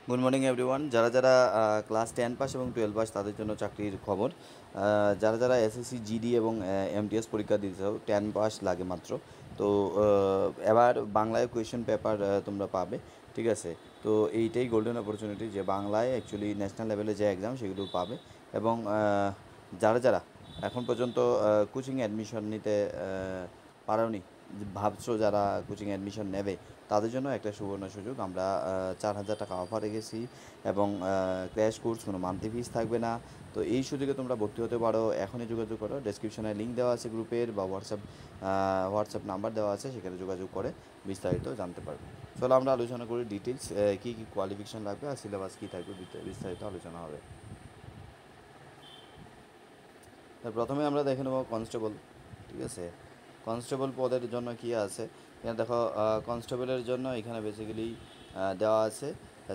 Good morning everyone. যারা যারা class 10 pass এবং 12 পাস তাদের জন্য চাকরির খবর। যারা যারা এসএসসি জিডি এবং এমটিএস পরীক্ষা দিতে চাও 10 পাস লাগে মাত্র। তো এবার বাংলায় কোয়েশ্চেন পেপার তোমরা পাবে, ঠিক আছে। তো এইটাই গোল্ডেন অপরচুনিটি যে বাংলায় অ্যাকচুয়ালি ন্যাশনাল লেভেলে যে এক্সাম সেগুলো পাবে। এবং যারা যারা এখন পর্যন্ত কোচিং অ্যাডমিশন নিতে পারোনি, ভাবছো যারা কোচিং অ্যাডমিশন নেবে তাদের জন্য একটা সুবর্ণ সুযোগ। আমরা 4,000 টাকা অফার রেখেছি এবং ক্র্যাশ কোর্স, কোনো মান্থলি ফিস থাকবে না। তো এই সুযোগে তোমরা ভর্তি হতে পারো, এখনই যোগাযোগ করো। ডেসক্রিপশনে লিঙ্ক দেওয়া আছে গ্রুপের, বা হোয়াটসঅ্যাপ নাম্বার দেওয়া আছে, সেখানে যোগাযোগ করে বিস্তারিত জানতে পারবে। চলো আমরা আলোচনা করি ডিটেলস, কী কী কোয়ালিফিকেশান লাগবে আর সিলেবাস কী থাকবে, বিস্তারিত আলোচনা হবে। প্রথমে আমরা দেখে নেব কনস্টেবল, ঠিক আছে। কনস্টেবল পদের জন্য কি আছে এখানে দেখো। কনস্টেবলের জন্য এখানে বেসিক্যালি দেওয়া আছে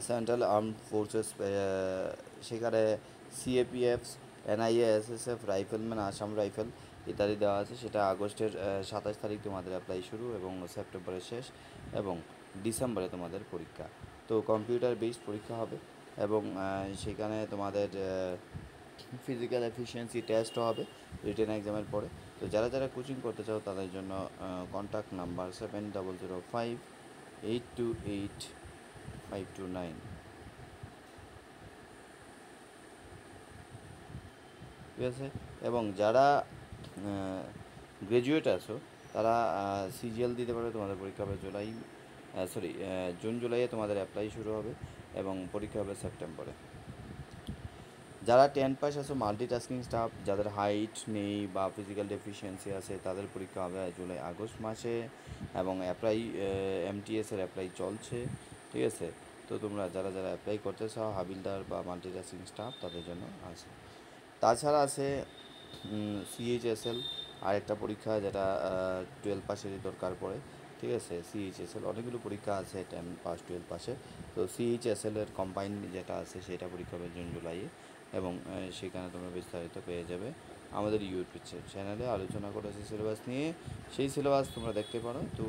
সেন্ট্রাল আর্মড ফোর্সেস, সেখানে CAPF, NIA, SSF, rifleman, Assam rifle ইত্যাদি দেওয়া আছে। সেটা আগস্টের 27 তারিখ তোমাদের অ্যাপ্লাই শুরু এবং সেপ্টেম্বরে শেষ এবং ডিসেম্বরে তোমাদের পরীক্ষা। তো কম্পিউটার বেসড পরীক্ষা হবে এবং সেখানে তোমাদের ফিজিক্যাল এফিসিয়েন্সি টেস্টও হবে রিটেন এক্সামের পরে। তো যারা যারা কোচিং করতে চাও তাদের জন্য কন্ট্যাক্ট নাম্বার 7008288529, ঠিক আছে। এবং যারা গ্র্যাজুয়েট আছো তারা সিজিএল দিতে পারবে। তোমাদের পরীক্ষা হবে জুন জুলাইয়ে তোমাদের অ্যাপ্লাই শুরু হবে এবং পরীক্ষা হবে সেপ্টেম্বরে। যারা 10 পাস আছে মাল্টিটাস্কিং স্টাফ, যাদের হাইট নেই বা ফিজিক্যাল ডেফিসিয়েন্সি আছে তাদের পরীক্ষা হবে জুলাই আগস্ট মাসে এবং এমটিএসের অ্যাপ্লাই চলছে, ঠিক আছে। তো তোমরা যারা যারা অ্যাপ্লাই করতে চাও হাবিলদার বা মাল্টিটাস্কিং স্টাফ তাদের জন্য আছে। তাছাড়া আছে সিএইচএসএল, আরেকটা পরীক্ষা যেটা 12 পাসেরই দরকার পড়ে, ঠিক আছে। সিএইচএসএল অনেকগুলো পরীক্ষা আছে 10 পাস 12 পাসে। তো সিএইচএসএলের কম্বাইন যেটা আছে সেটা পরীক্ষা হবে জুন জুলাইয়ে এবং সেখানে তোমরা বিস্তারিত পেয়ে যাবে আমাদের ইউটিউব চ্যানেলে আলোচনা করেছে সিলেবাস নিয়ে। সেই সিলেবাস তোমরা দেখতে পারো। তো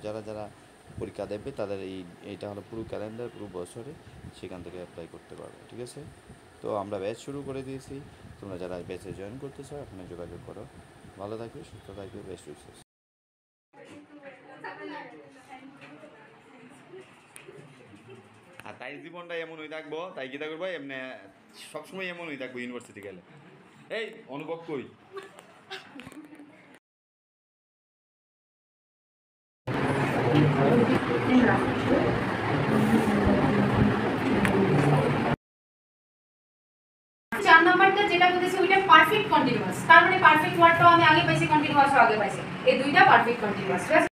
যারা যারা পরীক্ষা দেবে তাদের এইটা হলো পুরো ক্যালেন্ডার, পুরো বছরে সেখান থেকে অ্যাপ্লাই করতে পারবে, ঠিক আছে। তো আমরা ব্যাচ শুরু করে দিয়েছি, তোমরা যারা ব্যাচে জয়েন করতে চাও এখানে যোগাযোগ করো। ভালো থাকবে, সুস্থ থাকবে, বেস্ট উইশেস। আর তাই জীবনটা এমন হয়ে থাকবো, তাই কি থাকবো এমনি সবসময় এমন হয়ে থাকবো ইউনিভার্সিটি গেলে। এই অনুভব কই চার নাম্বারটা যেটা বলতেছি ওইটা পারফেক্ট কন্টিনিউয়াস, তার মানে পারফেক্ট ওয়ার্ডটাও আমি আগে পাইছি, কন্টিনিউয়াসও আগে পাইছি, এই দুইটা পারফেক্ট কন্টিনিউয়াস।